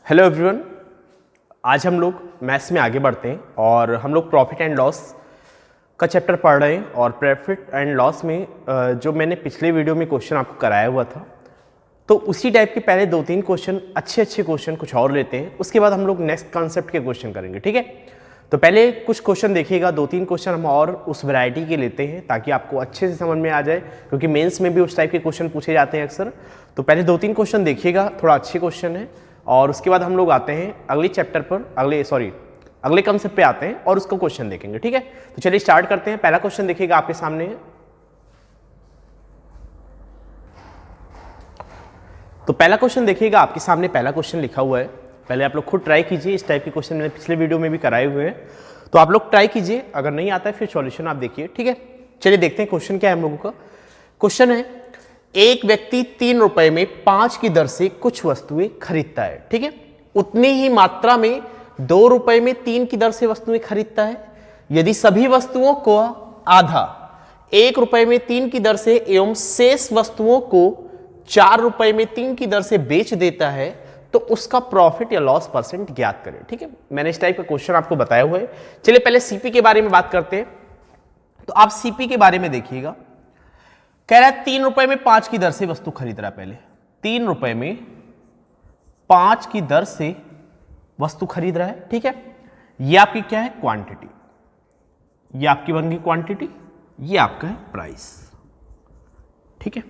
Hello everyone, आज हम लोग मैथ्स में आगे बढ़ते हैं और हम लोग प्रॉफिट एंड लॉस का चैप्टर पढ़ रहे हैं। और प्रॉफिट एंड लॉस में जो मैंने पिछले वीडियो में क्वेश्चन आपको कराया हुआ था, तो उसी टाइप के पहले 2-3 क्वेश्चन अच्छे क्वेश्चन कुछ और लेते हैं, उसके बाद हम लोग नेक्स्ट कॉन्सेप्ट के क्वेश्चन करेंगे। ठीक है, तो पहले कुछ क्वेश्चन देखिएगा, 2-3 क्वेश्चन हम और उस वैरायटी के लेते हैं ताकि आपको अच्छे से समझ में आ जाए, क्योंकि मेंस में भी उस टाइप के क्वेश्चन पूछे जाते हैं अक्सर। तो पहले 2-3 क्वेश्चन देखिएगा, थोड़ा अच्छे क्वेश्चन है, और उसके बाद हम लोग आते हैं अगले चैप्टर पर, अगले कंसेप्ट पे आते हैं और उसको क्वेश्चन देखेंगे। ठीक है, तो चलिए स्टार्ट करते हैं। पहला क्वेश्चन देखिएगा आपके सामने है। तो पहला क्वेश्चन देखिएगा आपके सामने, पहला क्वेश्चन लिखा हुआ है। पहले आप लोग खुद ट्राई कीजिए, इस टाइप के क्वेश्चन मैंने पिछले वीडियो में भी कराए हुए हैं, तो आप लोग ट्राई कीजिए। अगर नहीं आता है फिर सॉल्यूशन आप देखिए। ठीक है, चलिए देखते हैं क्वेश्चन क्या है हम लोगों का। क्वेश्चन है, एक व्यक्ति 3 रुपए में 5 की दर से कुछ वस्तुएं खरीदता है। ठीक है, उतनी ही मात्रा में 2 रुपए में 3 की दर से वस्तुएं खरीदता है। यदि सभी वस्तुओं को आधा 1 रुपए में 3 की दर से एवं शेष वस्तुओं को 4 रुपए में 3 की दर से बेच देता है, तो उसका प्रॉफिट या लॉस परसेंट ज्ञात करें। ठीक है, मैंने इस टाइप का क्वेश्चन आपको बताया हुआ है। चलिए पहले सीपी के बारे में बात करते हैं। तो आप सीपी के बारे में देखिएगा, कह रहा है 3 रुपए में 5 की दर से वस्तु खरीद रहा है। पहले 3 रुपए में 5 की दर से वस्तु खरीद रहा है। ठीक है, ये आपकी क्या है, क्वांटिटी, ये आपकी बन गई क्वांटिटी, ये आपका है प्राइस। ठीक है,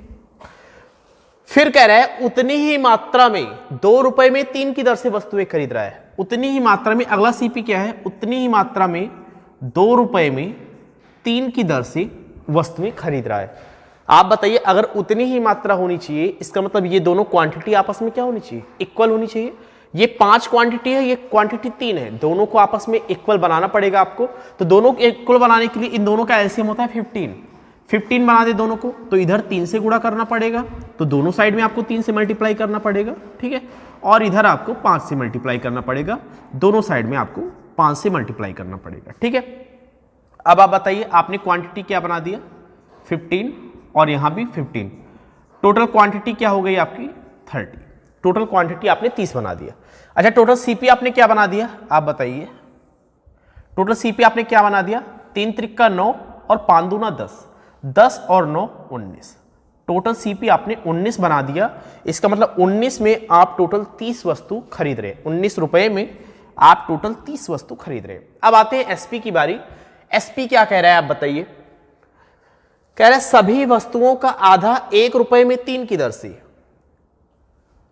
फिर कह रहा है उतनी ही मात्रा में 2 रुपए में 3 की दर से वस्तुएं खरीद रहा है। उतनी ही मात्रा में, अगला सीपी क्या है, उतनी ही मात्रा में 2 रुपए में 3 की दर से वस्तुएं खरीद रहा है। आप बताइए, अगर उतनी ही मात्रा होनी चाहिए, इसका मतलब ये दोनों क्वांटिटी आपस में क्या होनी चाहिए, इक्वल होनी चाहिए। ये 5 क्वांटिटी है, ये क्वांटिटी 3 है, दोनों को आपस में इक्वल बनाना पड़ेगा आपको। तो दोनों को इक्वल बनाने के लिए इन दोनों का एलसीएम होता है 15 बना दे दोनों को, तो इधर 3 से गुणा करना पड़ेगा, तो दोनों साइड में आपको 3 से मल्टीप्लाई करना पड़ेगा। ठीक है, और इधर आपको 5 से मल्टीप्लाई करना पड़ेगा, दोनों साइड में आपको 5 से मल्टीप्लाई करना पड़ेगा। ठीक है, अब आप बताइए, आपने क्वांटिटी क्या बना दिया, 15, और यहां भी 15, टोटल क्वांटिटी क्या हो गई आपकी 30, टोटल क्वांटिटी आपने 30 बना दिया। अच्छा, टोटल सीपी आपने क्या बना दिया, आप बताइए, टोटल सीपी आपने क्या बना दिया, 3 त्रिका 9 और 5 दूना 10, 10 और 9 19, टोटल सीपी आपने 19 बना दिया। इसका मतलब 19 में आप टोटल 30 वस्तु खरीद रहे हैं, 19 रुपए में आप टोटल 30 वस्तु खरीद रहे हैं। अब आते हैं एसपी की बारी। एसपी क्या कह रहा है आप बताइए, कह रहा है सभी वस्तुओं का आधा 1 रुपए में 3 की दर से,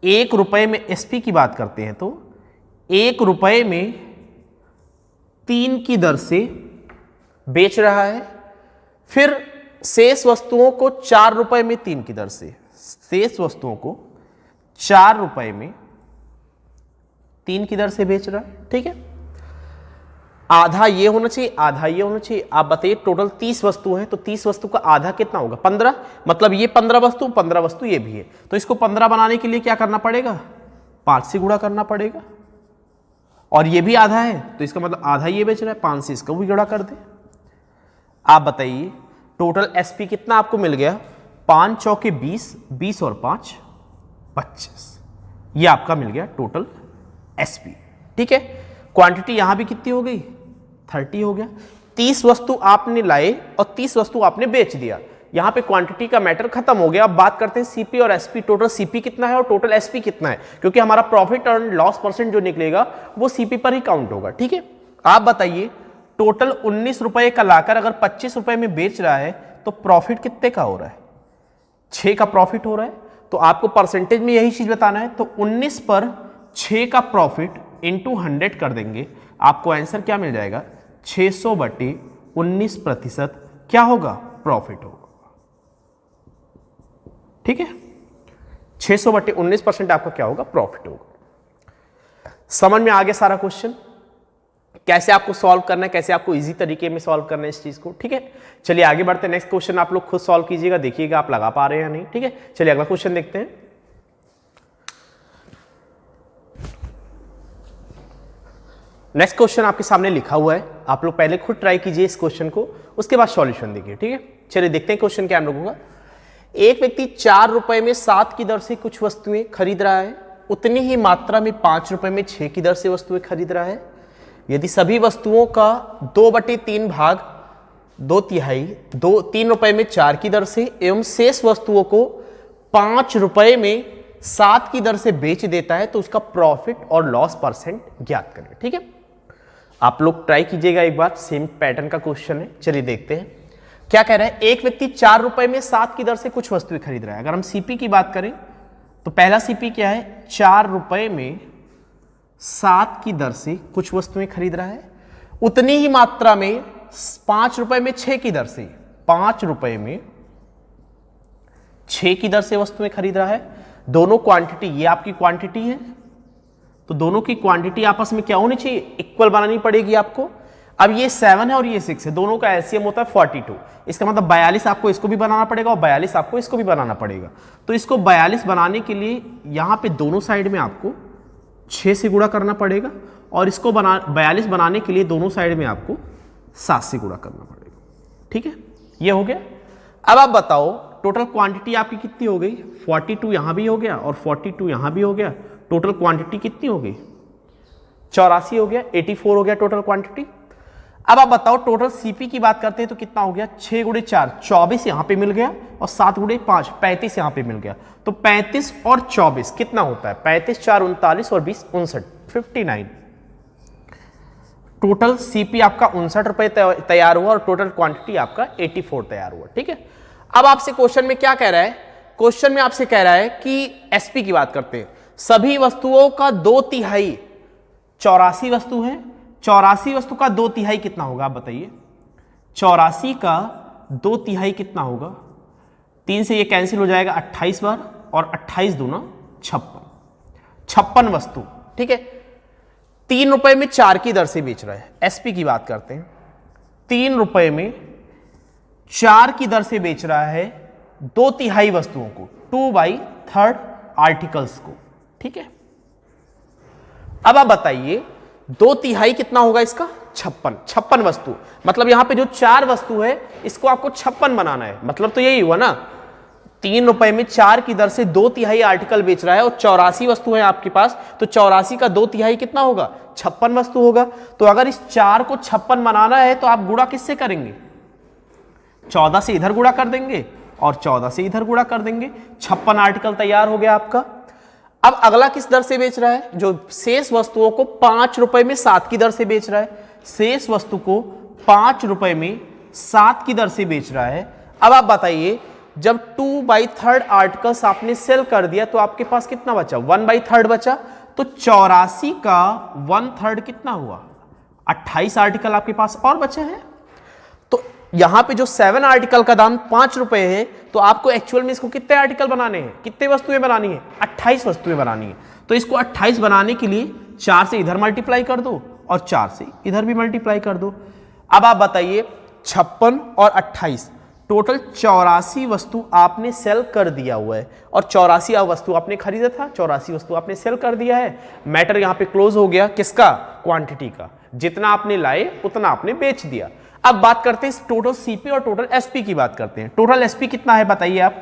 1 रुपए में एसपी की बात करते हैं, तो 1 रुपए में 3 की दर से बेच रहा है। फिर शेष वस्तुओं को 4 रुपए में 3 की दर से, शेष वस्तुओं को 4 रुपए में 3 की दर से बेच रहा है। ठीक है, आधा ये होना चाहिए, आधा ये होना चाहिए। आप बताइए, टोटल 30 वस्तु हैं, तो 30 वस्तु का आधा कितना होगा, 15, मतलब ये 15 वस्तु ये भी है, तो इसको 15 बनाने के लिए क्या करना पड़ेगा, 5 से गुणा करना पड़ेगा। और ये भी आधा है, तो इसका मतलब आधा ये बेच रहा है, 5 से इसको भी गुणा कर दे। आप बताइए, टोटल एसपी कितना आपको मिल गया, 5 चौके 20, 20 और 5 25, ये आपका मिल गया टोटल एसपी। ठीक है, क्वांटिटी यहां भी कितनी हो गई, 30 हो गया। 30 वस्तु आपने लाए और 30 वस्तु आपने बेच दिया, यहां पे क्वांटिटी का मैटर खत्म हो गया। अब बात करते हैं सीपी और एसपी, टोटल सीपी कितना है और टोटल एसपी कितना है, क्योंकि हमारा प्रॉफिट और लॉस परसेंट जो निकलेगा वो सीपी पर ही काउंट होगा। ठीक है, आप बताइए, टोटल 19 रुपए का लाकर अगर 25 रुपए में बेच रहा है, तो प्रॉफिट कितने का हो रहा है, 6 का प्रॉफिट हो रहा है। तो आपको परसेंटेज में यही चीज बताना है, तो 19 पर 6 का प्रॉफिट इंटू 100 कर देंगे, आपको आंसर क्या मिल जाएगा, 600/19% क्या होगा, प्रॉफिट होगा। ठीक है, 600/19% आपका क्या होगा, प्रॉफिट होगा। समझ में आ गया सारा क्वेश्चन, कैसे आपको सॉल्व करना है, कैसे आपको इजी तरीके में सॉल्व करना है इस चीज को। ठीक है, चलिए आगे बढ़ते हैं। नेक्स्ट क्वेश्चन आप लोग खुद सॉल्व कीजिएगा, देखिएगा आप लगा पा रहे हैं या नहीं। ठीक है, चलिए अगला क्वेश्चन देखते हैं। नेक्स्ट क्वेश्चन आपके सामने लिखा हुआ है, आप लोग पहले खुद ट्राई कीजिए इस क्वेश्चन को, उसके बाद सॉल्यूशन देखिए। ठीक है, चलिए देखते हैं क्वेश्चन क्या हम लोगों का। एक व्यक्ति 4 रुपए में 7 की दर से कुछ वस्तुएं खरीद रहा है। उतनी ही मात्रा में 5 रुपए में 6 की दर से वस्तुएं खरीद रहा है। यदि सभी वस्तुओं का 2/3 भाग 3 रुपए में 4 की दर से एवं शेष वस्तुओं को 5 रुपए में 7 की दर से बेच देता है तो उसका प्रॉफिट और लॉस परसेंट ज्ञात करें। ठीक है, आप लोग ट्राई कीजिएगा एक बार, सेम पैटर्न का क्वेश्चन है। चलिए देखते हैं क्या कह रहा है। एक व्यक्ति 4 रुपए में 7 की दर से कुछ वस्तुएं खरीद रहा है। अगर हम सीपी की बात करें तो पहला सीपी क्या है, 4 रुपए में 7 की दर से कुछ वस्तुएं खरीद रहा है। उतनी ही मात्रा में 5 रुपए में 6 की दर से 5 रुपए में 6 की दर से वस्तुएं खरीद रहा है। दोनों क्वांटिटी, ये आपकी क्वांटिटी है तो दोनों की क्वांटिटी आपस में क्या होनी चाहिए, इक्वल बनानी पड़ेगी आपको। अब ये 7 है और ये 6 है, दोनों का एलसीएम होता है 42। इसका मतलब 42 आपको इसको भी बनाना पड़ेगा और 42 आपको इसको भी बनाना पड़ेगा। तो इसको 42 बनाने के लिए यहां पे दोनों साइड में आपको 6 से गुणा करना पड़ेगा और इसको 42 बनाने के लिए दोनों साइड में आपको 7 से गुणा करना पड़ेगा। ठीक है, ये हो गया। अब आप बताओ टोटल क्वांटिटी आपकी कितनी हो गई, 42 यहां भी हो गया और 42 यहां भी हो गया। टोटल क्वांटिटी कितनी हो गई, 84 हो गया, 84 हो गया टोटल क्वांटिटी। अब आप बताओ टोटल सीपी की बात करते हैं तो कितना हो गया, 6 गुणे 4 24 यहां पे मिल गया और 7 गुणे 5 35 यहां पे मिल गया। तो 35 और 24 कितना होता है, 35 4 39 और 20 59 59। टोटल सीपी आपका 59 रुपए तैयार हुआ और टोटल क्वांटिटी आपका 84 तैयार हुआ। ठीक है, अब आपसे क्वेश्चन में क्या कह रहा है, क्वेश्चन में आपसे कह रहा है कि एसपी की बात करते हैं। सभी वस्तुओं का 2/3, 84 वस्तु है, 84 वस्तु का 2/3 कितना होगा आप बताइए। 84 का 2/3 कितना होगा, 3 से ये कैंसिल हो जाएगा 28 बार और 28 दूना 56 वस्तु। ठीक है, 3 रुपए में 4 की दर से बेच रहा है। एसपी की बात करते हैं, 3 रुपए में 4 की दर से बेच रहा है 2/3 वस्तुओं को, 2/3 आर्टिकल्स को। ठीक है, अब आप बताइए 2/3 कितना होगा इसका, 56 वस्तु। मतलब यहां पे जो 4 वस्तु है इसको आपको 56 बनाना है। मतलब तो यही हुआ ना, 3 रुपए में 4 की दर से 2/3 आर्टिकल बेच रहा है और 84 वस्तु है आपके पास, तो 84 का 2/3 कितना होगा, 56 वस्तु होगा। तो अगर इस 4 को 56 बनाना है तो आप गुणा किससे करेंगे, 14 से इधर गुणा कर देंगे और 14 से इधर गुणा कर देंगे। 56 आर्टिकल तैयार हो गया आपका। अब अगला किस दर से बेच रहा है, जो शेष वस्तुओं को 5 रुपए में 7 की दर से बेच रहा है। शेष वस्तु को 5 रुपए में 7 की दर से बेच रहा है। अब आप बताइए जब 2/3 आर्टिकल्स आपने सेल कर दिया तो आपके पास कितना बचा, 1/3 बचा। तो 84 का 1/3 कितना हुआ, 28 आर्टिकल आपके पास और बचे हैं। तो यहां पे जो 7 आर्टिकल का दाम 5 रुपए है तो आपको एक्चुअल में इसको कितने आर्टिकल बनाने हैं, कितने वस्तुएं बनानी है, 28 वस्तुएं बनानी है। तो इसको 28 बनाने के लिए 4 से इधर मल्टीप्लाई कर दो और 4 से इधर भी मल्टीप्लाई कर दो। अब आप बताइए 56 और 28 टोटल 84 वस्तु आपने सेल कर दिया हुआ है और 84 वस्तु आपने खरीदा था, 84 वस्तु आपने सेल कर दिया है। मैटर यहां पे क्लोज हो गया, किसका, क्वांटिटी का। जितना आपने लाए उतना आपने बेच दिया। अब बात करते हैं टोटल सीपी और टोटल एसपी की बात करते हैं। टोटल एसपी कितना है बताइए आप,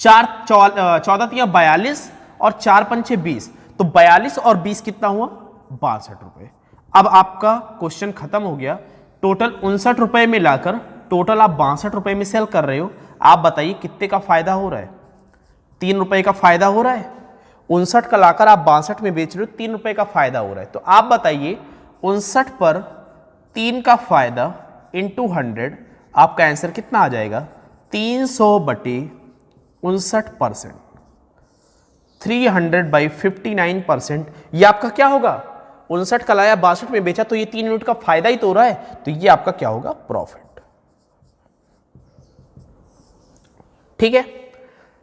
14 42 और 4 पंचे 20, तो 42 और 20 कितना हुआ, 62 रुपए। अब आपका क्वेश्चन खत्म हो गया। टोटल 59 रुपए में लाकर टोटल आप 62 रुपए में सेल कर रहे हो। आप बताइए कितने का फायदा हो रहा है, 3 रुपए का फायदा हो रहा है। 59 का लाकर आप 62 में बेच रहे हो, 3 रुपए का फायदा हो रहा है। तो आप बताइए 59 पर 3 का फायदा इंटू 100, आपका आंसर कितना आ जाएगा, 300/59%, 300/59%। ये आपका क्या होगा, 59 का लाया 62 में बेचा तो ये 3 यूनिट का फायदा ही तो हो रहा है। तो ये आपका क्या होगा, प्रॉफिट। ठीक है,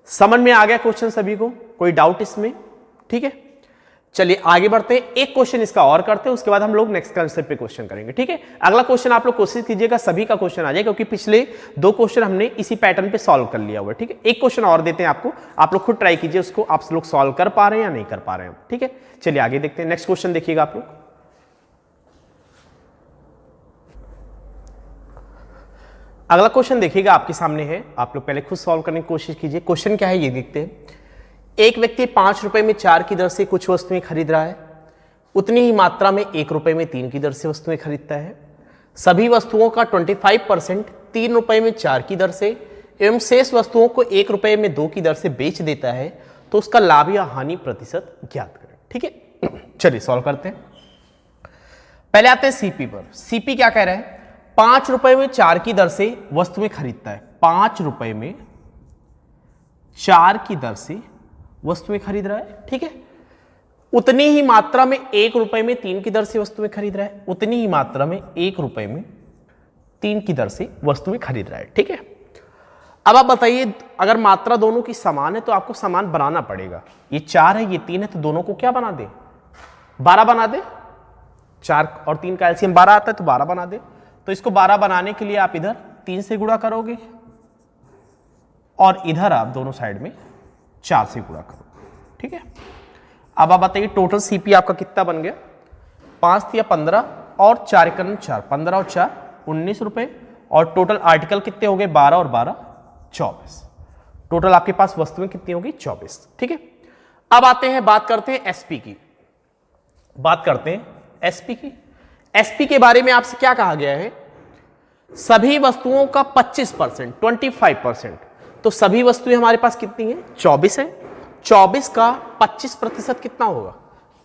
समझ में आ गया क्वेश्चन सभी को, कोई डाउट इसमें। ठीक है, चलिए आगे बढ़ते हैं, एक क्वेश्चन इसका और करते हैं, उसके बाद हम लोग नेक्स्ट कंसेप्ट पे क्वेश्चन करेंगे। ठीक है, अगला क्वेश्चन आप लोग कोशिश कीजिएगा सभी का क्वेश्चन आ जाए, क्योंकि पिछले 2 क्वेश्चन हमने इसी पैटर्न पे सॉल्व कर लिया हुआ है। ठीक है, एक क्वेश्चन और देते हैं आपको, आप लोग खुद ट्राई कीजिए उसको, आप लोग सॉल्व कर पा रहे हैं या नहीं कर पा रहे हैं। ठीक है, चलिए आगे देखते हैं। नेक्स्ट क्वेश्चन देखिएगा आप लोग। अगला क्वेश्चन देखिएगा आपके सामने है, आप लोग पहले खुद सॉल्व करने की कोशिश कीजिए। क्वेश्चन क्या है ये देखते हैं। एक व्यक्ति 5 रुपए में 4 की दर से कुछ वस्तुएं खरीद रहा है, उतनी ही मात्रा में 1 रुपए में 3 की दर से वस्तुएं खरीदता है। सभी वस्तुओं का 25% 3 रुपए में 4 की दर से एवं शेष वस्तुओं को 1 रुपए में 2 की दर से बेच देता है, तो उसका लाभ या हानि प्रतिशत ज्ञात करें। ठीक है, चलिए सॉल्व करते हैं। पहले आते हैं सीपी पर। सीपी क्या कह रहा है? 5 रुपए में 4 की दर से वस्तुएं खरीदता है। 5 रुपए में 4 की दर से वस्तुएं खरीद रहा है। ठीक है, उतनी ही मात्रा में 1 रुपए में 3 की दर से वस्तुएं खरीद रहा है। उतनी ही मात्रा में 1 रुपए में 3 की दर से वस्तुएं खरीद रहा है। ठीक है, अब आप बताइए, अगर मात्रा दोनों की समान है तो आपको समान बनाना पड़ेगा। ये 4 है, ये 3 है, तो दोनों को क्या बना दे? 12 बना दे। 4 और 3 का एलसीएम 12 आता है, तो 12 बना दे। तो इसको 12 बनाने के लिए आप इधर 3 से गुणा करोगे और इधर आप दोनों साइड में 4 से गुणा करोगे। ठीक है, अब आप बताइए टोटल सीपी आपका कितना बन गया? 5 या 15 और 4 एकम 4, 15 और 4 19 रुपए। और टोटल आर्टिकल कितने हो गए? 12 और 12 24। टोटल आपके पास वस्तुएं कितनी होगी? 24। ठीक है, अब आते हैं, बात करते हैं एसपी की। बात करते हैं एसपी की। एसपी के बारे में आपसे क्या कहा गया है? सभी वस्तुओं का 25%, 25%। तो सभी वस्तुएं हमारे पास कितनी हैं? 24 है। 24 का 25% कितना होगा?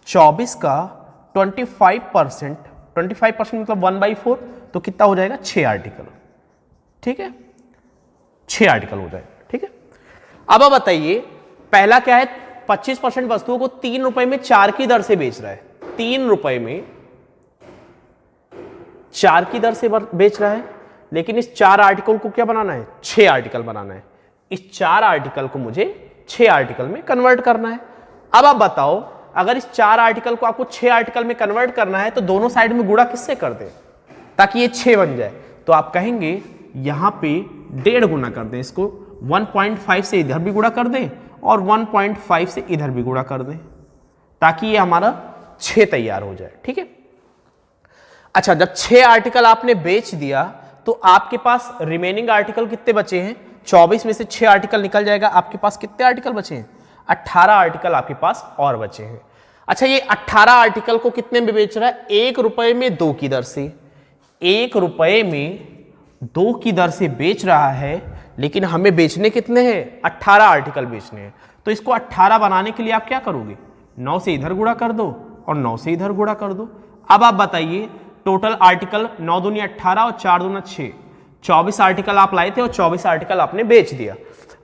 24 का 25%, 25% मतलब 1/4, तो कितना हो जाएगा? 6 आर्टिकल। ठीक है, 6 आर्टिकल हो जाएगा। ठीक है, अब आप बताइए, पहला क्या है? 25% वस्तुओं को 3 रुपए में 4 की दर से बेच रहा है। 3 रुपए में 4 की दर से बेच रहा है, लेकिन इस 4 आर्टिकल को क्या बनाना है? 6 आर्टिकल बनाना है। इस 4 आर्टिकल को मुझे 6 आर्टिकल में कन्वर्ट करना है। अब आप बताओ, अगर इस 4 आर्टिकल को आपको 6 आर्टिकल में कन्वर्ट करना है तो दोनों साइड में गुणा किससे कर दें ताकि ये 6 बन जाए? तो आप कहेंगे यहां पे 1.5 गुना कर दें, इसको 1.5 से इधर भी गुणा कर दें और 1.5 से इधर भी गुणा कर दें, ताकि ये हमारा 6 तैयार हो जाए। ठीक है, अच्छा, जब 6 आर्टिकल आपने बेच दिया तो आपके पास रिमेनिंग आर्टिकल कितने बचे हैं? 24 में से 6 आर्टिकल निकल जाएगा, आपके पास कितने आर्टिकल बचे हैं? 18 आर्टिकल आपके पास और बचे हैं। अच्छा, ये 18 आर्टिकल को कितने में बेच रहा है? 1 रुपए में 2 की दर से। 1 रुपए में 2 की दर से बेच रहा है, लेकिन हमें बेचने कितने हैं? 18 आर्टिकल बेचने हैं। तो इसको 18 बनाने के लिए आप क्या करोगे? 9 से इधर गुणा कर दो और 9 से इधर गुणा कर दो। अब आप बताइए, टोटल आर्टिकल 9 दूनी 18 और 4 दूना 6, 24 आर्टिकल आप लाए थे और 24 आर्टिकल आपने बेच दिया।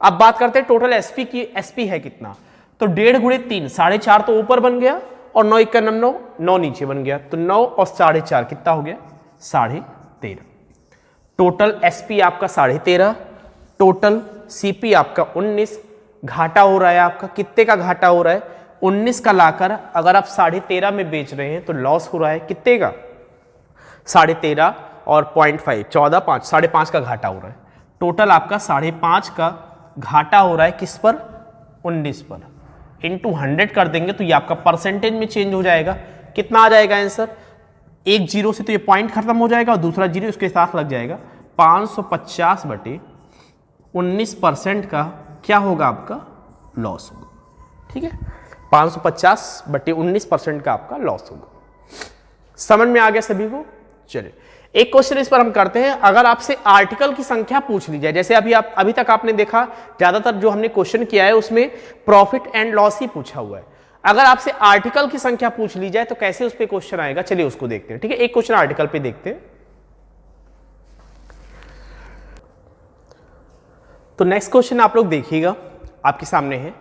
अब बात करते हैं टोटल एसपी की। एसपी है कितना? तो 1.5 गुणे 3, 4.5 तो ऊपर बन गया और 9 1 9, 9 नीचे बन गया। तो 9 और 4.5 कितना हो गया? 13.5। टोटल एसपी आपका 13.5, टोटल सीपी आपका 19। घाटा हो रहा है आपका, कितने का घाटा हो रहा है? 19 का लाकर अगर आप 13.5 में बेच रहे हैं तो लॉस हो रहा है कितने का? 13.5 और 0.5, 14, 5, 5.5 का घाटा हो रहा है। टोटल आपका 5.5 का घाटा हो रहा है किस पर? 19 पर। इंटू 100 कर देंगे तो ये आपका परसेंटेज में चेंज हो जाएगा। कितना आ जाएगा आंसर? एक जीरो से तो ये पॉइंट खत्म हो जाएगा और दूसरा जीरो इसके साथ लग जाएगा। 550 बटे 19% का क्या होगा? आपका लॉस होगा। ठीक है, 550 बटे 19% का आपका लॉस होगा। समझ में आ गया सभी को? चलिए, एक क्वेश्चन इस पर हम करते हैं। अगर आपसे आर्टिकल की संख्या पूछ ली जाए, जैसे अभी तक आपने देखा ज्यादातर जो हमने क्वेश्चन किया है उसमें प्रॉफिट एंड लॉस ही पूछा हुआ है। अगर आपसे आर्टिकल की संख्या पूछ ली जाए तो कैसे उस पर क्वेश्चन आएगा, चलिए उसको देखते हैं। ठीक है, एक क्वेश्चन आर्टिकल पे देखते हैं। तो नेक्स्ट क्वेश्चन आप लोग देखिएगा, आपके सामने है।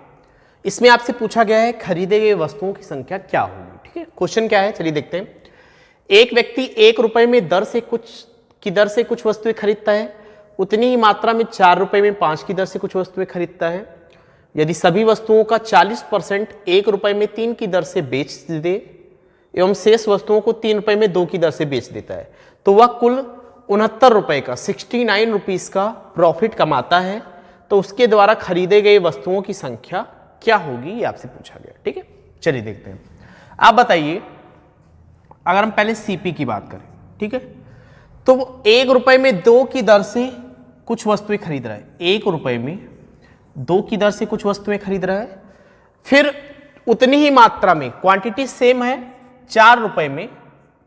इसमें आपसे पूछा गया है खरीदे गए वस्तुओं की संख्या क्या होगी। ठीक है, क्वेश्चन क्या है चलिए देखते हैं। एक व्यक्ति 1 रुपए में दर से कुछ वस्तुएं खरीदता है, उतनी ही मात्रा में 4 रुपए में 5 की दर से कुछ वस्तुएं खरीदता है। यदि सभी वस्तुओं का 40% 1 रुपए में 3 की दर से बेच दे एवं शेष वस्तुओं को 3 रुपए में 2 की दर से बेच देता है, तो वह कुल 69 रुपए का 69 रुपीज का प्रॉफिट कमाता है। तो उसके द्वारा खरीदे गए वस्तुओं की संख्या क्या होगी, ये आपसे पूछा गया। ठीक है, चलिए देखते हैं। आप बताइए, अगर हम पहले सीपी की बात करें, ठीक है, तो वो 1 रुपए में 2 की दर से कुछ वस्तुएं खरीद रहा है। 1 रुपए में 2 की दर से कुछ वस्तुएं खरीद रहा है। फिर उतनी ही मात्रा में क्वांटिटी सेम है, 4 रुपए में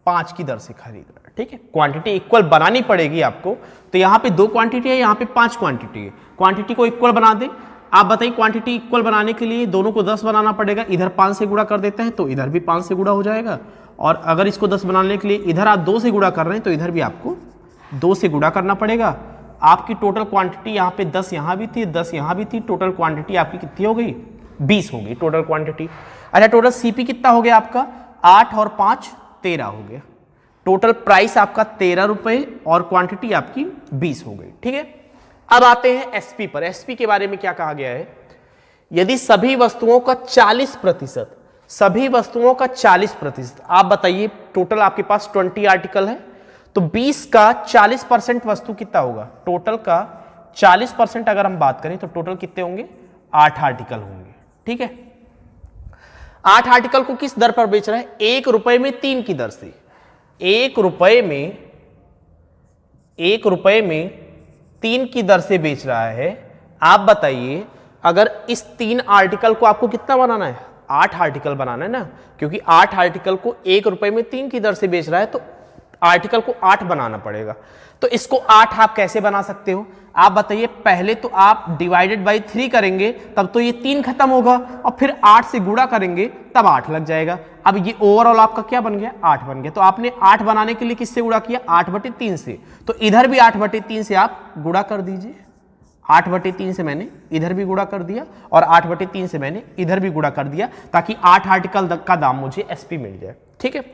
5 की दर से खरीद रहा है। ठीक है, क्वांटिटी इक्वल बनानी पड़ेगी आपको। तो यहां पे 2 क्वांटिटी है, यहां पे 5 क्वांटिटी है। क्वांटिटी को इक्वल बना दे। आप बताइए क्वांटिटी इक्वल बनाने के लिए दोनों को 10 बनाना पड़ेगा। इधर 5 से गुणा कर देते हैं तो इधर भी 5 से गुणा हो जाएगा, और अगर इसको 10 बनाने के लिए इधर आप 2 से गुणा कर रहे हैं तो इधर भी आपको 2 से गुणा करना पड़ेगा। आपकी टोटल क्वांटिटी यहाँ पे 10 यहाँ भी थी, 10 यहाँ भी थी, टोटल क्वांटिटी आपकी कितनी हो गई? 20 हो गई टोटल क्वांटिटी। अच्छा, टोटल सीपी कितना हो गया आपका? 8 और 5 13 हो गया। टोटल प्राइस आपका 13 रुपए और क्वांटिटी आपकी 20 हो गई। ठीक है, अब आते हैं एसपी पर। एसपी के बारे में क्या कहा गया है? यदि सभी वस्तुओं का 40%, सभी वस्तुओं का 40%, आप बताइए टोटल आपके पास 20 आर्टिकल है, तो 20 का 40% वस्तु कितना होगा? टोटल का 40% अगर हम बात करें तो टोटल कितने होंगे? 8 आर्टिकल होंगे। ठीक है, 8 आर्टिकल को किस दर पर बेच रहा है? 1 रुपए में 3 की दर से। 1 रुपए में 3 की दर से बेच रहा है। आप बताइए अगर इस 3 आर्टिकल को आपको कितना बनाना है? 8 आर्टिकल बनाना है ना, क्योंकि 8 आर्टिकल को 1 रुपए में 3 की दर से बेच रहा है तो आर्टिकल को 8 बनाना पड़ेगा। तो इसको 8 आप कैसे बना सकते हो? आप बताइए, पहले तो आप डिवाइडेड बाई 3 करेंगे तब तो ये 3 खत्म होगा, और फिर 8 से गुणा करेंगे तब 8 लग जाएगा। अब ये ओवरऑल आपका क्या बन गया? 8 बन गया। तो आपने 8 बनाने के लिए किससे गुणा किया? 8/3 से। तो इधर भी 8/3 से आप गुणा कर दीजिए। 8/3 से मैंने इधर भी गुणा कर दिया और 8/3 से मैंने इधर भी गुणा कर दिया, ताकि 8 आर्टिकल का दाम मुझे एसपी मिल जाए। ठीक है,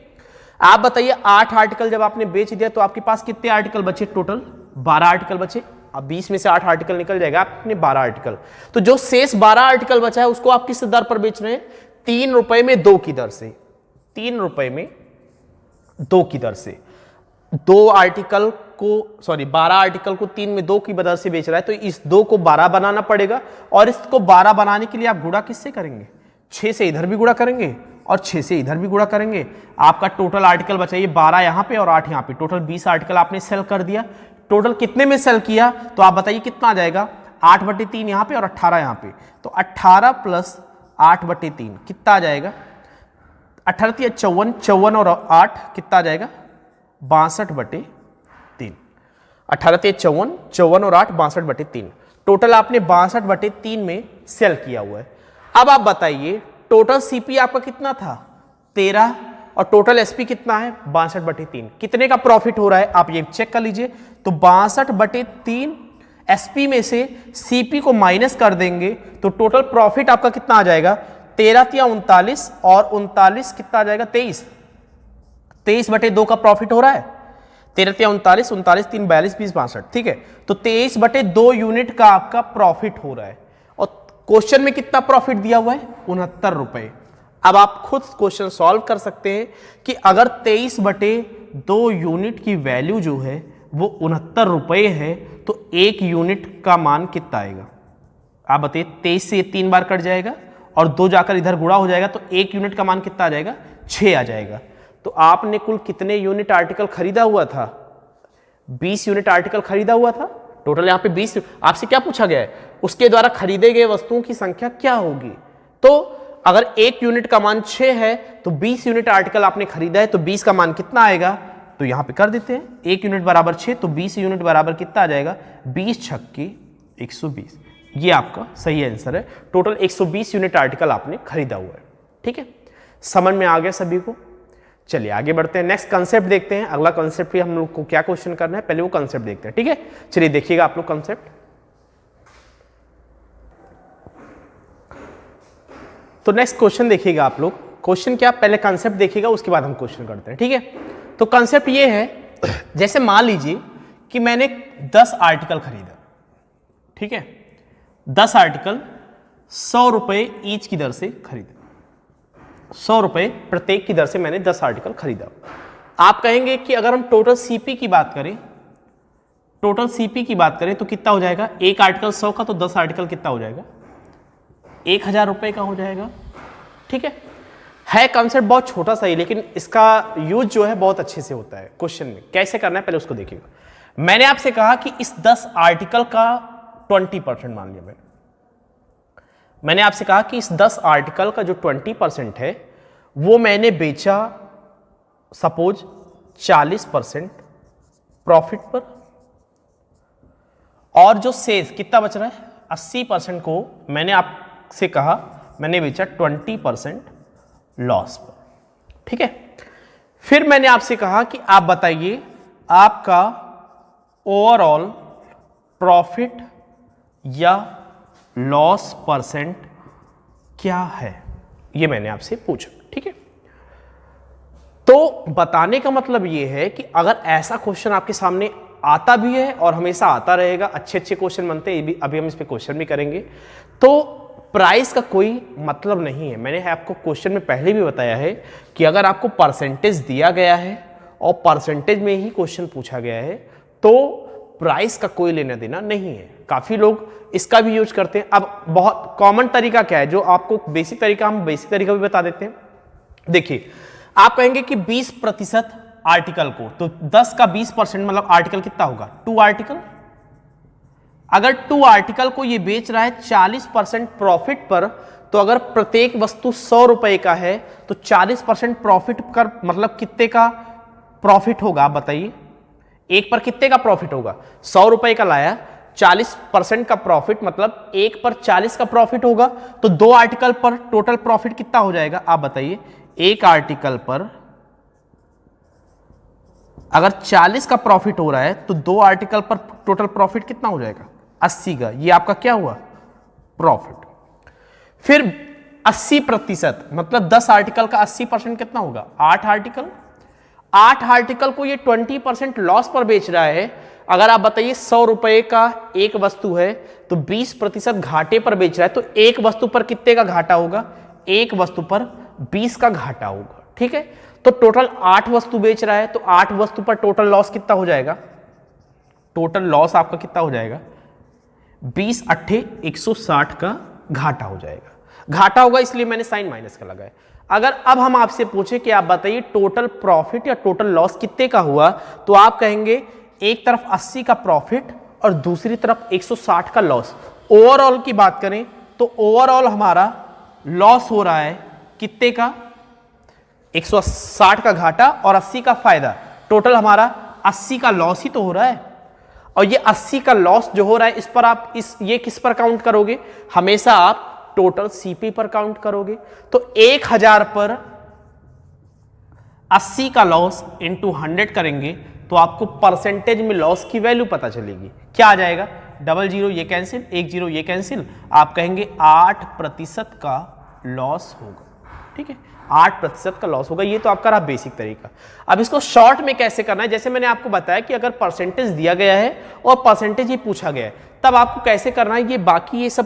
आप बताइए 8 आर्टिकल जब आपने बेच दिया तो आपके पास कितने आर्टिकल बचे? टोटल 12 आर्टिकल बचे। अब 20 में से 8 आर्टिकल निकल जाएगा, आपने 12 आर्टिकल। तो जो शेष 12 आर्टिकल बचा है उसको आप किस दर पर बेच रहे हैं? 3 रुपए में 2 की दर से। 3 रुपए में 2 की दर से 12 आर्टिकल को 3 में 2 की दर से बेच रहा है, तो इस 2 को 12 बनाना पड़ेगा, और इसको 12 बनाने के लिए आप गुणा किससे करेंगे? 6 से इधर भी गुणा करेंगे और 6 से इधर भी गुणा करेंगे। आपका टोटल आर्टिकल बचा ये 12 यहां पे और 8 यहां पे, टोटल 20 आर्टिकल आपने सेल कर दिया। टोटल कितने में सेल किया? तो आप बताइए कितना आ जाएगा? 8/3 यहां पे और 18 यहां पे, तो 18 प्लस 8/3 कितना आ जाएगा? 18 54, 54 और 8 कितना आ जाएगा? 62/3। 18 54, 54 और 8 62/3। टोटल आपने 62/3 में सेल किया हुआ है। अब आप बताइए टोटल सीपी आपका कितना था? 13, और टोटल एसपी कितना है? 62/3। कितने का प्रॉफिट हो रहा है आप ये चेक कर लीजिए। तो 62/3 एसपी में से सीपी को माइनस कर देंगे तो टोटल प्रॉफिट आपका कितना आ जाएगा? 13 या 39, और 39 कितना आ जाएगा? 23। 23/2 का प्रॉफिट हो रहा है। 13 या 39, 39 3 42 20 62। ठीक है, तो 23/2 यूनिट का आपका प्रॉफिट हो रहा है। और क्वेश्चन में कितना प्रॉफिट दिया हुआ है? 69 रुपए। अब आप खुद क्वेश्चन सॉल्व कर सकते हैं कि अगर 23/2 यूनिट की वैल्यू जो है वो 69 रुपए है, तो 1 यूनिट का मान कितना आएगा? आप बताइए, 23 से 3 बार कट जाएगा और 2 जाकर इधर गुणा हो जाएगा, तो 1 यूनिट का मान कितना आ जाएगा? 6 आ जाएगा। तो आपने कुल कितने यूनिट आर्टिकल खरीदा हुआ था? 20 यूनिट आर्टिकल खरीदा हुआ था। टोटल यहाँ पे 20। आपसे क्या पूछा गया है? उसके द्वारा खरीदे गए वस्तुओं की संख्या क्या होगी? तो अगर 1 यूनिट का मान 6 है तो 20 यूनिट आर्टिकल आपने खरीदा है, तो 20 का मान कितना आएगा? तो यहां पे कर देते हैं, 1 यूनिट बराबर 6, तो 20 यूनिट बराबर कितना आ जाएगा? 20 छक्के 120। ये आपका सही आंसर है। टोटल 120 यूनिट आर्टिकल आपने खरीदा हुआ है। ठीक है, समझ में आ गया सभी को? चलिए आगे बढ़ते हैं, नेक्स्ट कंसेप्ट देखते हैं। अगला कंसेप्ट भी हम लोग को क्या क्वेश्चन करना है, पहले वो कंसेप्ट देखते हैं। ठीक है, चलिए देखिएगा आप लोग कंसेप्ट। तो नेक्स्ट क्वेश्चन देखिएगा आप लोग। क्वेश्चन क्या, पहले कंसेप्ट देखिएगा उसके बाद हम क्वेश्चन करते हैं। ठीक है, तो कंसेप्ट ये है, जैसे मान लीजिए कि मैंने 10 आर्टिकल खरीदा। ठीक है, 10 आर्टिकल 100 रुपए ईच की दर से खरीदा। 100 रुपए प्रत्येक की दर से मैंने 10 आर्टिकल खरीदा। आप कहेंगे कि अगर हम टोटल सीपी की बात करें, टोटल सीपी की बात करें तो कितना हो जाएगा? एक आर्टिकल 100 का, तो 10 आर्टिकल कितना हो जाएगा? 1000 रुपए का हो जाएगा। ठीक है कॉन्सेप्ट बहुत छोटा सा ही, लेकिन इसका यूज जो है बहुत अच्छे से होता है क्वेश्चन में। कैसे करना है पहले उसको देखिएगा। मैंने आपसे कहा कि इस 10 आर्टिकल का 20% मान लिया मैंने आपसे कहा कि इस 10 आर्टिकल का जो 20% है वो मैंने बेचा सपोज 40% प्रॉफिट पर, और जो शेष कितना बच रहा है 80% को मैंने आपसे कहा मैंने बेचा 20% लॉस पर। ठीक है, फिर मैंने आपसे कहा कि आप बताइए आपका ओवरऑल प्रॉफिट या लॉस परसेंट क्या है, ये मैंने आपसे पूछा। ठीक है, तो बताने का मतलब ये है कि अगर ऐसा क्वेश्चन आपके सामने आता भी है और हमेशा आता रहेगा, अच्छे अच्छे क्वेश्चन बनते हैं, अभी हम इस पे क्वेश्चन भी करेंगे, तो प्राइस का कोई मतलब नहीं है। मैंने आपको क्वेश्चन में पहले भी बताया है कि अगर आपको परसेंटेज दिया गया है और परसेंटेज में ही क्वेश्चन पूछा गया है तो प्राइस का कोई लेना देना नहीं है। काफी लोग इसका भी यूज करते हैं। अब बहुत कॉमन तरीका क्या है, जो आपको बेसिक तरीका, हम बेसिक तरीका भी बता देते हैं। देखिए, आप कहेंगे कि 20% आर्टिकल को, तो 10 का 20% मतलब आर्टिकल कितना होगा 2 आर्टिकल। अगर 2 आर्टिकल को ये बेच रहा है 40% प्रॉफिट पर, तो अगर प्रत्येक वस्तु 100 रुपए का है तो 40% प्रॉफिट कर मतलब कितने का प्रॉफिट होगा, आप बताइए। एक पर कितने का प्रॉफिट होगा, 100 रुपए का लाया, 40% का प्रॉफिट मतलब एक पर 40 का प्रॉफिट होगा, तो 2 आर्टिकल पर टोटल प्रॉफिट कितना हो जाएगा, आप बताइए। एक आर्टिकल पर अगर 40 का प्रॉफिट हो रहा है तो 2 आर्टिकल पर टोटल प्रॉफिट कितना हो जाएगा 80 का। ये आपका क्या हुआ प्रॉफिट। फिर 80% मतलब 10 आर्टिकल का 80% कितना होगा 8 आर्टिकल। 8 आर्टिकल को ये 20% लॉस पर बेच रहा है। अगर आप बताइए 100 रुपए का एक वस्तु है तो 20% घाटे पर बेच रहा है, तो एक वस्तु पर कितने का घाटा होगा, एक वस्तु पर 20 का घाटा होगा। ठीक है, तो टोटल 8 वस्तु बेच रहा है तो 8 वस्तु पर टोटल लॉस कितना हो जाएगा, टोटल लॉस आपका कितना हो जाएगा 20 अट्ठे 160 का घाटा हो जाएगा। घाटा होगा इसलिए मैंने साइन माइनस का लगाया। अगर अब हम आपसे पूछे कि आप बताइए टोटल प्रॉफिट या टोटल लॉस कितने का हुआ, तो आप कहेंगे एक तरफ 80 का प्रॉफिट और दूसरी तरफ 160 का लॉस। ओवरऑल की बात करें तो ओवरऑल हमारा लॉस हो रहा है कितने का 160 का घाटा और 80 का फायदा। टोटल हमारा 80 का लॉस ही तो हो रहा है। और ये 80 का लॉस जो हो रहा है इस पर आप ये किस पर काउंट करोगे, हमेशा आप टोटल सीपी पर काउंट करोगे। तो 1000 पर 80 का लॉस इंटू 100 करेंगे तो आपको परसेंटेज में लॉस की वैल्यू पता चलेगी। क्या आ जाएगा, 00 ये कैंसिल, 10 ये कैंसिल, आप कहेंगे 8% का लॉस होगा। ठीक है, 8% का लॉस होगा। ये तो आपका रहा बेसिक तरीका। अब इसको शॉर्ट में कैसे करना है, जैसे मैंने आपको बताया कि अगर परसेंटेज दिया गया है और परसेंटेज ही पूछा गया है तब आपको कैसे करना है। ये बाकी ये सब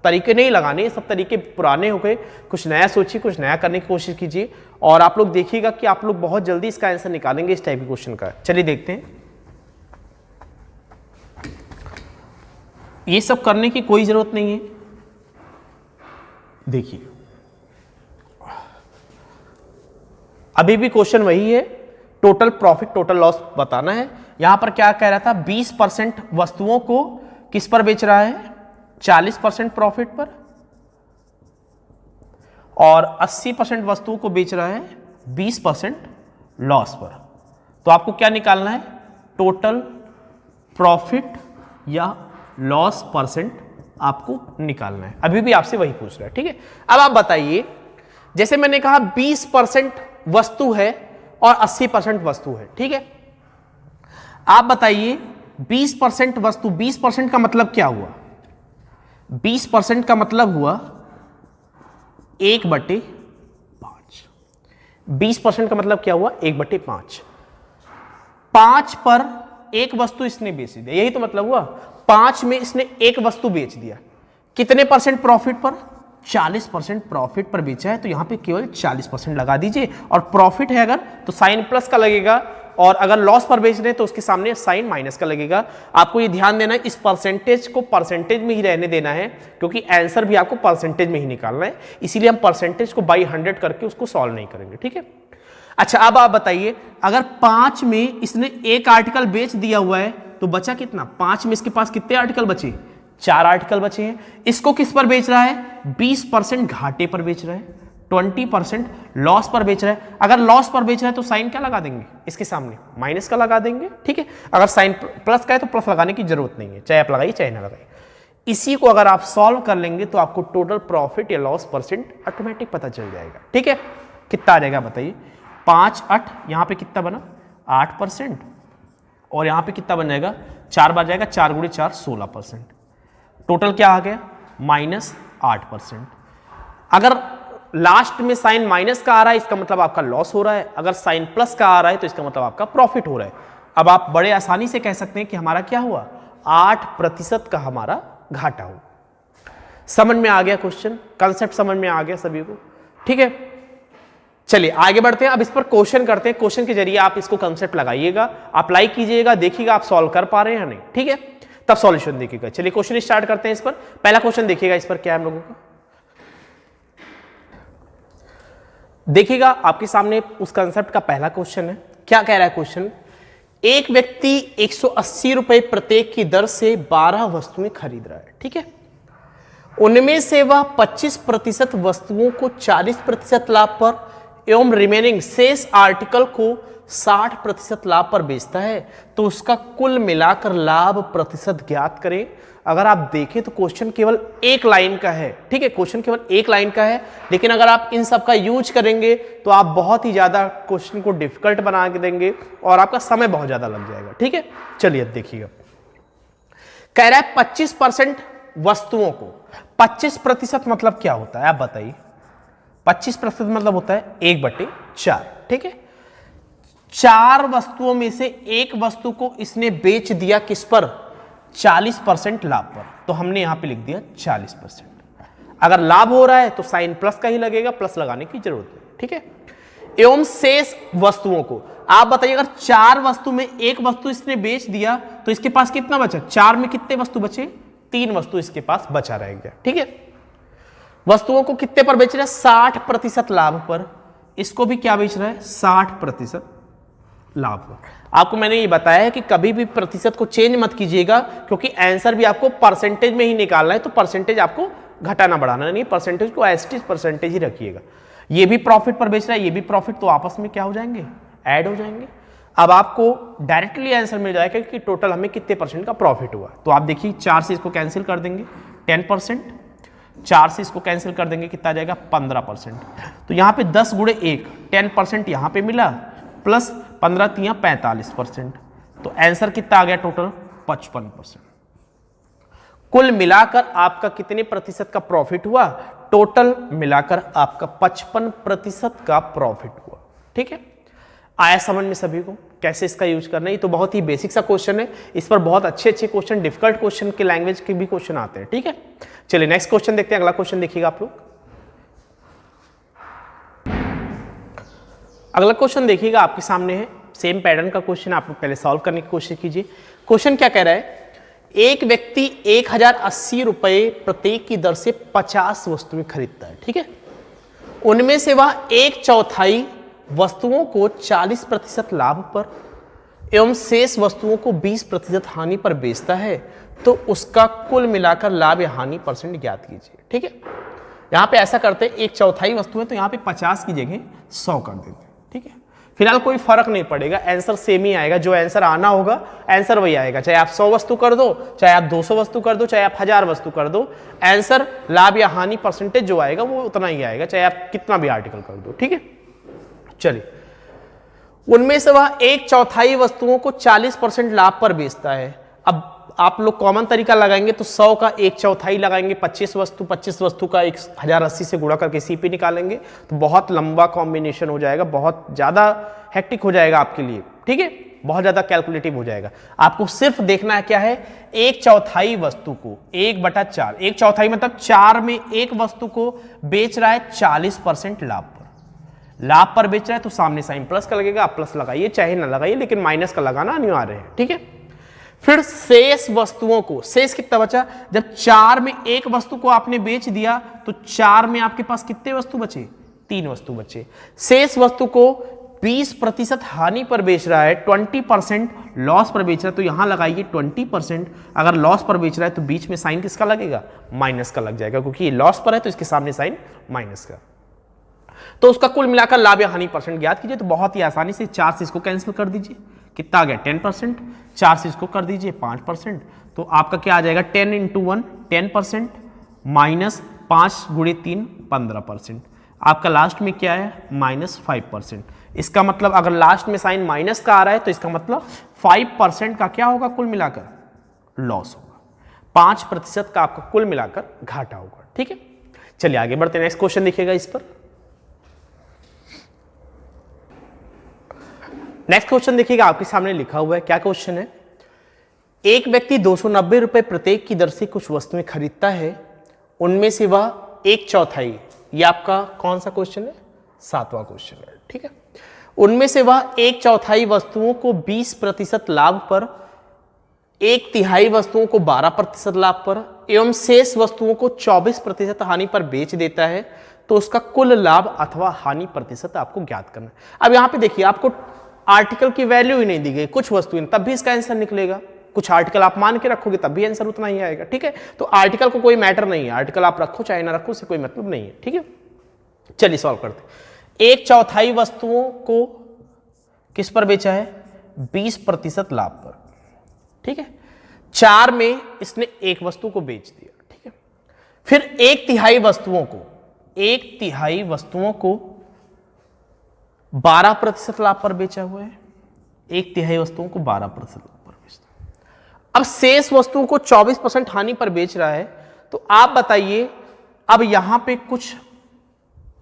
तरीके नहीं लगाने, ये सब तरीके पुराने हो गए। कुछ नया सोचिए, कुछ नया करने की कोशिश कीजिए और आप लोग देखिएगा कि आप लोग बहुत जल्दी इसका आंसर निकालेंगे इस टाइप के क्वेश्चन का। चलिए देखते हैं। ये सब करने की कोई जरूरत नहीं है। देखिए अभी भी क्वेश्चन वही है, टोटल प्रॉफिट टोटल लॉस बताना है। यहां पर क्या कह रहा था, 20% वस्तुओं को किस पर बेच रहा है 40% प्रॉफिट पर और 80% वस्तुओं को बेच रहा है 20% लॉस पर। तो आपको क्या निकालना है, टोटल प्रॉफिट या लॉस परसेंट आपको निकालना है। अभी भी आपसे वही पूछ रहा है। ठीक है, अब आप बताइए, जैसे मैंने कहा 20% वस्तु है और 80% वस्तु है। ठीक है, आप बताइए 20% वस्तु, 20% का मतलब क्या हुआ, 20% का मतलब हुआ 1/5। 20% का मतलब क्या हुआ 1/5। 5 पर एक वस्तु इसने बेच दिया, यही तो मतलब हुआ। 5 में इसने एक वस्तु बेच दिया, कितने परसेंट प्रॉफिट पर, 40% प्रॉफिट पर बेचा है, तो यहां पे केवल 40% लगा दीजिए। और प्रॉफिट है अगर तो साइन प्लस का लगेगा, और अगर लॉस पर बेच रहे हैं तो उसके सामने साइन माइनस का लगेगा। आपको ये ध्यान देना है, इस परसेंटेज को परसेंटेज में ही रहने देना है, क्योंकि आंसर भी आपको परसेंटेज में ही निकालना है। इसीलिए हम परसेंटेज को बाई 100 करके उसको सॉल्व नहीं करेंगे। ठीक है, अच्छा अब आप बताइए, अगर 5 में इसने एक आर्टिकल बेच दिया हुआ है तो बचा कितना, 5 में इसके पास कितने आर्टिकल बचे, 4 आर्टिकल बचे हैं। इसको किस पर बेच रहा है? 20% घाटे पर बेच रहा है, 20% लॉस पर बेच रहा है। अगर लॉस पर बेच रहा है तो साइन क्या लगा देंगे? इसके सामने माइनस का लगा देंगे, ठीक है। अगर साइन प्लस का है तो प्लस लगाने की जरूरत नहीं है, चाहे आप लगाइए चाहे ना लगाइए। इसी को अगर आप सॉल्व कर लेंगे तो आपको टोटल प्रॉफिट या लॉस परसेंट ऑटोमेटिक पता चल जाएगा, ठीक है। कितना आ जाएगा बताइए? 5 8, यहां पे कितना बना? 8%, और यहां पे कितना बन जाएगा? 4 बार जाएगा, 4 गुणे 4 16%। टोटल क्या आ गया? -8%। अगर लास्ट में साइन माइनस का आ रहा है इसका मतलब आपका लॉस हो रहा है, अगर साइन प्लस का आ रहा है तो इसका मतलब आपका प्रॉफिट हो रहा है। अब आप बड़े आसानी से कह सकते हैं कि हमारा क्या हुआ? 8% का हमारा घाटा हो। समझ में आ गया क्वेश्चन? कंसेप्ट समझ में आ गया सभी को, ठीक है। चलिए आगे बढ़ते हैं। अब इस पर क्वेश्चन करते हैं। क्वेश्चन के जरिए आप इसको कंसेप्ट लगाइएगा, अप्लाई कीजिएगा, देखिएगा आप सॉल्व कर पा रहे हैं या नहीं, ठीक है, तब सॉल्यूशन देखिएगा। चलिए क्वेश्चन स्टार्ट करते हैं। इस पर पहला क्वेश्चन देखिएगा, इस पर क्या है हम लोगों का, देखिएगा आपके सामने उस कंसेप्ट का पहला क्वेश्चन है। क्या कह रहा है क्वेश्चन? एक व्यक्ति 180 रुपए प्रत्येक की दर से 12 वस्तुएं खरीद रहा है, ठीक है। उनमें से वह 25% वस्तुओं को 40% लाभ पर एवं रिमेनिंग शेष आर्टिकल को 60% लाभ पर बेचता है, तो उसका कुल मिलाकर लाभ प्रतिशत ज्ञात करें। अगर आप देखें तो क्वेश्चन केवल एक लाइन का है, ठीक है, क्वेश्चन केवल एक लाइन का है, लेकिन अगर आप इन सब का यूज करेंगे तो आप बहुत ही ज्यादा क्वेश्चन को डिफिकल्ट बना के देंगे और आपका समय बहुत ज्यादा लग जाएगा, ठीक है। चलिए अब देखिएगा, कह रहा है 25% वस्तुओं को, 25% मतलब क्या होता है आप बताइए? 25% मतलब होता है 1/4, ठीक है। 4 वस्तुओं में से एक वस्तु को इसने बेच दिया किस पर? 40% लाभ पर, तो हमने यहां पे लिख दिया 40%। अगर लाभ हो रहा है तो साइन प्लस का ही लगेगा, प्लस लगाने की जरूरत नहीं, ठीक है। एवं शेष वस्तुओं को आप बताइए, अगर 4 वस्तु में एक वस्तु इसने बेच दिया तो इसके पास कितना बचा? 4 में कितने वस्तु बचे? 3 वस्तु इसके पास बचा रह गया, ठीक है। वस्तुओं को कितने पर बेच रहा है? 60% लाभ पर। इसको भी क्या बेच रहा है? 60% लाभ पर। आपको मैंने ये बताया है कि कभी भी प्रतिशत को चेंज मत कीजिएगा, क्योंकि आंसर भी आपको परसेंटेज में ही निकालना है, तो परसेंटेज आपको घटाना बढ़ाना नहीं, परसेंटेज को एज इट इज परसेंटेज ही रखिएगा। ये भी प्रॉफिट पर बेच रहा है, ये भी प्रॉफिट, तो आपस में क्या हो जाएंगे? ऐड हो जाएंगे। अब आपको डायरेक्टली आंसर मिल जाएगा कि टोटल हमें कितने परसेंट का प्रॉफिट हुआ। तो आप देखिए 4 से इसको कैंसिल कर देंगे 10%, 4 से इसको कैंसिल कर देंगे कितना आ जाएगा? 15%। तो यहाँ पे 10 गुणे 1 10% यहाँ पे मिला, प्लस 15 3 45%, तो आंसर कितना आ गया? टोटल 55%। कुल मिलाकर आपका कितने प्रतिशत का प्रॉफिट हुआ? टोटल मिलाकर आपका 55% का प्रॉफिट हुआ, ठीक है। आया समझ में सभी को कैसे इसका यूज करना है? ये तो बहुत ही बेसिक सा क्वेश्चन है, इस पर बहुत अच्छे क्वेश्चन, डिफिकल्ट क्वेश्चन के लैंग्वेज के भी क्वेश्चन आते हैं, ठीक है। चलिए नेक्स्ट क्वेश्चन देखते हैं। अगला क्वेश्चन देखिएगा आप लोग। अगला क्वेश्चन देखिएगा आपके सामने है, सेम पैटर्न का क्वेश्चन, आप लोग पहले सॉल्व करने की कोशिश कीजिए। क्वेश्चन क्या कह रहा है? एक व्यक्ति 1080 रुपए प्रत्येक की दर से 50 वस्तुएं खरीदता है, ठीक है। उनमें से वह 1/4 वस्तुओं को 40% लाभ पर एवं शेष वस्तुओं को 20% हानि पर बेचता है, तो उसका कुल मिलाकर लाभ या हानि परसेंट ज्ञात कीजिए, ठीक है। यहां पे ऐसा करते हैं 1/4 वस्तुएं, तो यहां पे 50 की जगह 100 कर देते हैं, ठीक है। फिलहाल कोई फर्क नहीं पड़ेगा, आंसर सेम ही आएगा, जो आंसर आना होगा आंसर वही आएगा, चाहे आप 100 वस्तु कर दो, चाहे आप 200 वस्तु कर दो, चाहे आप 1000 वस्तु कर दो, आंसर लाभ या हानि परसेंटेज जो आएगा वो उतना ही आएगा, चाहे आप कितना भी आर्टिकल कर दो, ठीक है। चलिए, उनमें से वह 1/4 वस्तुओं को 40% लाभ पर बेचता है। अब आप लोग कॉमन तरीका लगाएंगे तो 100 का 1/4 लगाएंगे, 25 वस्तु का 1080 से गुणा करके सीपी निकालेंगे, तो बहुत लंबा कॉम्बिनेशन हो जाएगा, बहुत ज्यादा हेक्टिक हो जाएगा आपके लिए, ठीक है, बहुत ज्यादा कैलकुलेटिव हो जाएगा। आपको सिर्फ देखना है क्या है? 1/4 वस्तु को 1/4, 1/4 मतलब 4 में एक वस्तु को बेच रहा है 40% लाभ पर। लाभ पर बेच रहा है तो सामने साइन प्लस का लगेगा, आप प्लस लगाइए चाहे ना लगाइए, लेकिन माइनस का लगाना अनिवार्य है, ठीक है। फिर शेष वस्तुओं को, शेष कितना बचा? जब 4 में एक वस्तु को आपने बेच दिया तो 4 में आपके पास कितने वस्तु बचे? 3 वस्तु बचे। शेष वस्तु को 20% हानि पर बेच रहा है, 20% लॉस पर बेच रहा है, तो यहां लगाइए 20%। अगर लॉस पर बेच रहा है तो बीच में साइन किसका लगेगा? माइनस का लग जाएगा, क्योंकि ये लॉस पर है तो इसके सामने साइन माइनस का। तो उसका कुल मिलाकर लाभ या हानि परसेंट ज्ञात कीजिए। तो बहुत ही आसानी से 4 से इसको कैंसिल कर दीजिए, कितना आ गया? 10%। 4 से इसको कर दीजिए 5%, तो आपका क्या आ जाएगा? 10 × 1 10% माइनस 5 × 3 15%। आपका लास्ट में क्या है? -5%। इसका मतलब अगर लास्ट में साइन माइनस का आ रहा है तो इसका मतलब 5% का क्या होगा? कुल मिलाकर लॉस होगा। 5% का आपका कुल मिलाकर घाटा होगा। ठीक है, चलिए आगे बढ़ते हैं। नेक्स्ट क्वेश्चन देखिएगा इस पर। नेक्स्ट क्वेश्चन देखिएगा, आपके सामने लिखा हुआ है। क्या क्वेश्चन है? एक व्यक्ति 290 रुपए प्रत्येक की दर से कुछ वस्तुएं खरीदता है, उनमें से वह 1/4, ये आपका कौन सा क्वेश्चन है? 7वां क्वेश्चन है। ठीक है, उनमें से वह 1/4 वस्तुओं को 20% लाभ पर, 1/3 वस्तुओं को 12% लाभ पर एवं शेष वस्तुओं को 24% हानि पर बेच देता है, तो उसका कुल लाभ अथवा हानि प्रतिशत आपको ज्ञात करना है। अब यहां पे देखिए, आपको आर्टिकल की वैल्यू ही नहीं दी गई, कुछ वस्तुएं, तब भी इसका आंसर निकलेगा। कुछ आर्टिकल आप मान के रखोगे तब भी आंसर उतना ही आएगा। ठीक है, तो आर्टिकल को कोई मैटर नहीं है, आर्टिकल आप रखो चाहे ना रखो, उससे कोई मतलब नहीं है। ठीक है, चलिए सॉल्व करते हैं। 1/4 वस्तुओं को किस पर बेचा है? 20% लाभ पर। ठीक है, 4 में इसने एक वस्तु को बेच दिया। ठीक है, फिर 1/3 वस्तुओं को 12% लाभ पर बेचा हुआ है। 1/3 वस्तुओं को 12% लाभ पर बेचता है। अब शेष वस्तुओं को 24% हानि पर बेच रहा है, तो आप बताइए, अब यहां पे कुछ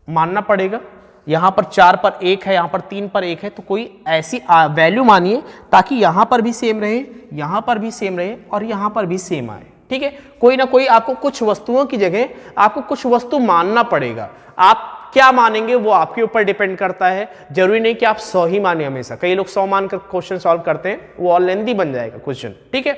मानना पड़ेगा। यहां पर 4 पर 1 है, यहां पर 3 पर 1 है, तो कोई ऐसी वैल्यू मानिए ताकि यहां पर भी सेम रहे, यहां पर भी सेम रहे और यहां पर भी सेम आए। ठीक है, कोई ना कोई आपको कुछ वस्तुओं की जगह आपको कुछ वस्तु मानना पड़ेगा। आप क्या मानेंगे वो आपके ऊपर डिपेंड करता है। जरूरी नहीं कि आप 100 ही माने हमेशा। कई लोग 100 मानकर क्वेश्चन सॉल्व करते हैं, वो और लेंथी बन जाएगा क्वेश्चन। ठीक है,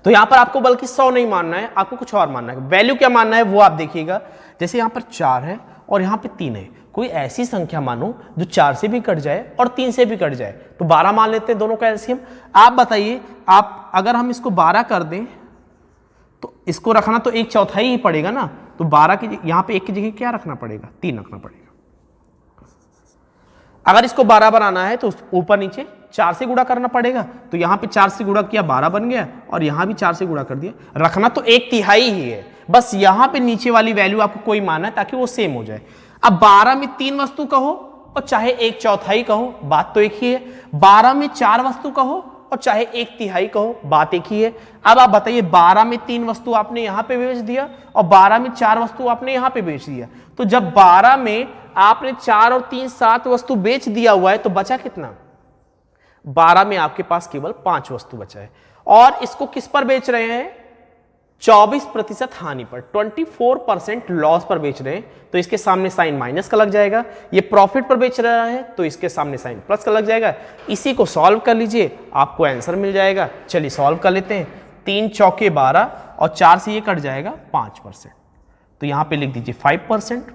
तो यहां पर आपको बल्कि 100 नहीं मानना है, आपको कुछ और मानना है। वैल्यू क्या मानना है वो आप देखिएगा। जैसे यहां पर 4 है और यहां पे 3 है, कोई ऐसी संख्या मानो जो 4 से भी कट जाए और 3 से भी कट जाए, तो 12 मान लेते हैं दोनों का एलसीएम। आप बताइए, आप अगर हम इसको 12 कर दें तो इसको रखना तो 1/4 ही पड़ेगा ना, तो 12 की यहां पे 1 की जगह क्या रखना पड़ेगा? 3 रखना पड़ेगा। अगर इसको 12 बनाना है तो ऊपर नीचे 4 से गुणा करना पड़ेगा, तो यहां पे 4 से गुणा किया 12 बन गया और यहां भी 4 से गुणा कर दिया। रखना तो 1/3 ही है, बस यहां पे नीचे वाली वैल्यू आपको कोई मानना है ताकि वो सेम हो जाए। अब 12 में 3 वस्तु कहो और चाहे 1/4 कहो, बात तो एक ही है। 12 में 4 वस्तु कहो और चाहे 1/3 कहो, बात एक ही है। अब आप बताइए, 12 में 3 वस्तु आपने यहां पे बेच दिया और 12 में 4 वस्तु आपने यहां पे बेच दिया, तो जब 12 में आपने 4 और 3 7 वस्तु बेच दिया हुआ है तो बचा कितना? 12 में आपके पास केवल 5 वस्तु बचा है और इसको किस पर बेच रहे हैं? 24% हानि पर, 24% लॉस पर बेच रहे हैं, तो इसके सामने साइन माइनस का लग जाएगा। ये प्रॉफिट पर बेच रहा है तो इसके सामने साइन प्लस का लग जाएगा। इसी को सॉल्व कर लीजिए, आपको आंसर मिल जाएगा। चलिए सॉल्व कर लेते हैं। 3 चौके 12 और 4 से ये कट जाएगा 5%, तो यहां पे लिख दीजिए 5%।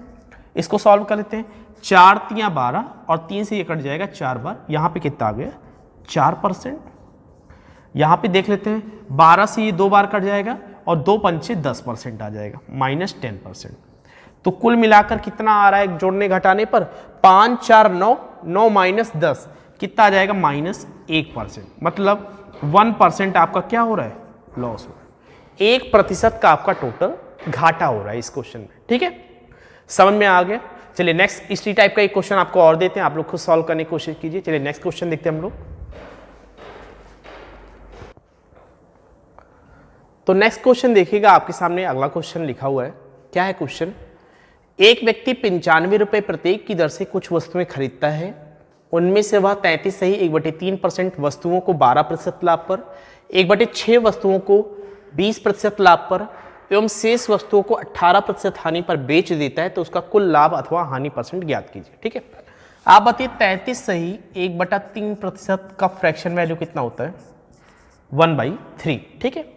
इसको सॉल्व कर लेते हैं। 4 तियां 12 और 3 से ये कट जाएगा 4 बार, यहां पे कितना आ गया? 4%। यहां पे देख लेते हैं, 12 से ये 2 बार कट जाएगा और 2 पंचे 10% आ जाएगा, -10%। तो कुल मिलाकर कितना आ रहा है जोड़ने घटाने पर? 5 4 9, 9 - 10 कितना आ जाएगा? -1%। मतलब 1% आपका क्या हो रहा है? लॉस हो रहा है। 1% का आपका टोटल घाटा हो रहा है इस क्वेश्चन में। ठीक है, समझ में आ गया? चलिए नेक्स्ट इसी टाइप का एक क्वेश्चन आपको और देते हैं, आप लोग खुद सॉल्व करने की कोशिश कीजिए। चलिए नेक्स्ट क्वेश्चन देखते हैं हम लोग। तो नेक्स्ट क्वेश्चन देखिएगा, आपके सामने अगला क्वेश्चन लिखा हुआ है। क्या है क्वेश्चन? एक व्यक्ति 95 रुपए प्रत्येक की दर से कुछ वस्तुएं खरीदता है, उनमें से वह 33 सही 1/3% वस्तुओं को 12% लाभ पर, 1/6 वस्तुओं को 20% लाभ पर एवं शेष वस्तुओं को 18% हानि पर बेच देता है, तो उसका कुल लाभ अथवा हानि परसेंट ज्ञात कीजिए। ठीक है, आप बताइए 33 सही 1/3% का फ्रैक्शन वैल्यू कितना होता है? 1/3। ठीक है,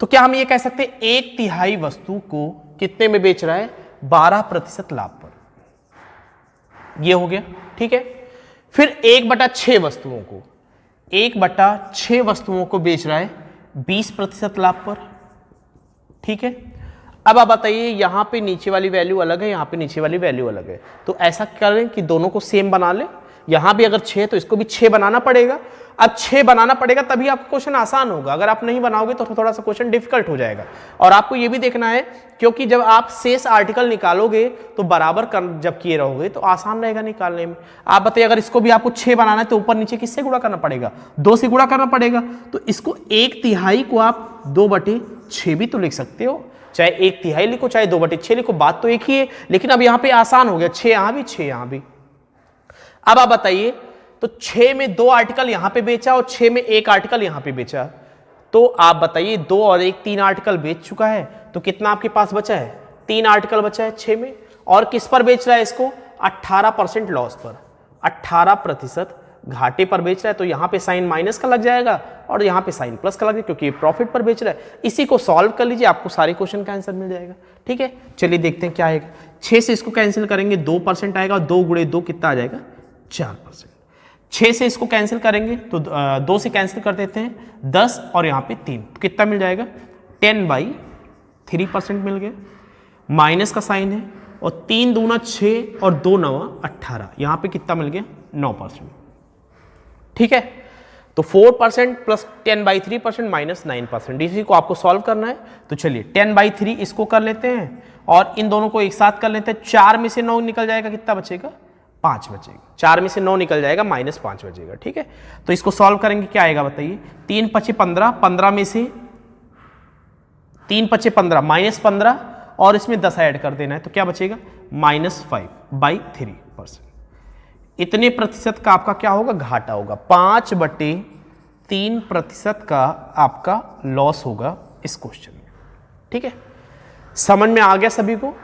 तो क्या हम ये कह सकते हैं 1/3 वस्तु को कितने में बेच रहा है? 12% लाभ पर। ये हो गया। ठीक है, फिर 1/6 वस्तुओं को 1/6 वस्तुओं को बेच रहा है 20% लाभ पर। ठीक है, अब आप बताइए यहां पे नीचे वाली वैल्यू अलग है, यहां पे नीचे वाली वैल्यू अलग है, तो ऐसा करें कि दोनों को सेम बना ले। यहां भी अगर 6 तो इसको भी 6 बनाना पड़ेगा। अब 6 बनाना पड़ेगा तभी आपका क्वेश्चन आसान होगा, अगर आप नहीं बनाओगे तो थोड़ा सा क्वेश्चन डिफिकल्ट हो जाएगा। और आपको यह भी देखना है, क्योंकि जब आप शेष आर्टिकल निकालोगे तो बराबर जब किए रहोगे तो आसान रहेगा निकालने में। आप बताइए अगर इसको भी आपको 6 बनाना है तो ऊपर नीचे किससे गुणा करना पड़ेगा? 2 से गुणा करना पड़ेगा। तो इसको 1/3 को आप 2/6 भी तो लिख सकते हो, चाहे 1/3 लिखो चाहे 2/6 लिखो, बात तो एक ही है। लेकिन अब यहां पे आसान हो गया, 6 यहां भी 6 यहां भी। अब आप बताइए, तो 6 में 2 आर्टिकल यहां पे बेचा और 6 में 1 आर्टिकल यहां पे बेचा, तो आप बताइए 2 और 1 3 आर्टिकल बेच चुका है, तो कितना आपके पास बचा है? 3 आर्टिकल बचा है 6 में। और किस पर बेच रहा है इसको? 18% लॉस पर, 18% घाटे पर बेच रहा है। तो यहां पे साइन माइनस का लग जाएगा और यहां पे साइन प्लस का लग जाएगा, क्योंकि प्रॉफिट पर बेच रहा है। इसी को सॉल्व कर लीजिए, आपको सारे क्वेश्चन का आंसर मिल जाएगा। ठीक है, चलिए देखते हैं क्या आएगा। 6 से इसको कैंसिल करेंगे 2% आएगा, 2 × 2 कितना आ जाएगा? 4%। 6 से इसको कैंसिल करेंगे तो 2 से कैंसिल कर देते हैं 10 और यहाँ पे 3, तो कितना मिल जाएगा? 10/3% मिल गया। माइनस का साइन है और 3 दूना 6 और 2 9 18, यहाँ पे कितना मिल गया? 9%। ठीक है, तो 4% प्लस 10/3% माइनस 9%, इसी को आपको सॉल्व करना है। तो चलिए 10/3 इसको कर लेते हैं और इन दोनों को एक साथ कर लेते हैं। 4 में से 9 निकल जाएगा, कितना बचेगा? 5 बचेगा। 4 में से 9 निकल जाएगा, -5 बचेगा। ठीक है, तो इसको सॉल्व करेंगे, क्या आएगा बताइए? 3 × 5 = 15, 15 में से 3 × 5 = 15, -15 और इसमें 10 ऐड कर देना है, तो क्या बचेगा? -5/3%। इतने प्रतिशत का आपका क्या होगा? घाटा होगा। 5/3% का आपका लॉस होगा इस क्वेश्चन में। ठीक है, समझ में आ गया सभी को?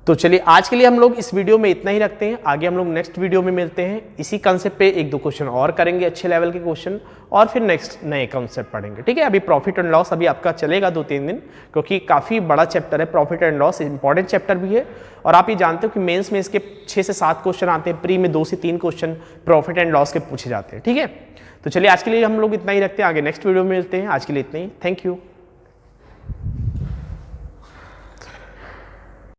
तो चलिए आज के लिए हम लोग इस वीडियो में इतना ही रखते हैं। आगे हम लोग नेक्स्ट वीडियो में मिलते हैं, इसी कंसेप्ट पे 1-2 क्वेश्चन और करेंगे, अच्छे लेवल के क्वेश्चन, और फिर नेक्स्ट नए कंसेप्ट पढ़ेंगे। ठीक है, अभी प्रॉफिट एंड लॉस अभी आपका चलेगा 2-3 दिन, क्योंकि काफ़ी बड़ा चैप्टर है profit and loss, important chapter भी है। और आप ये जानते हो कि मेंस में इसके 6 से 7 क्वेश्चन आते हैं, प्री में 2 से 3 क्वेश्चन प्रॉफिट एंड लॉस के पूछे जाते हैं। ठीक है, तो चलिए आज के लिए हम लोग इतना ही रखते हैं, आगे नेक्स्ट वीडियो में मिलते हैं। आज के लिए इतना ही, थैंक यू।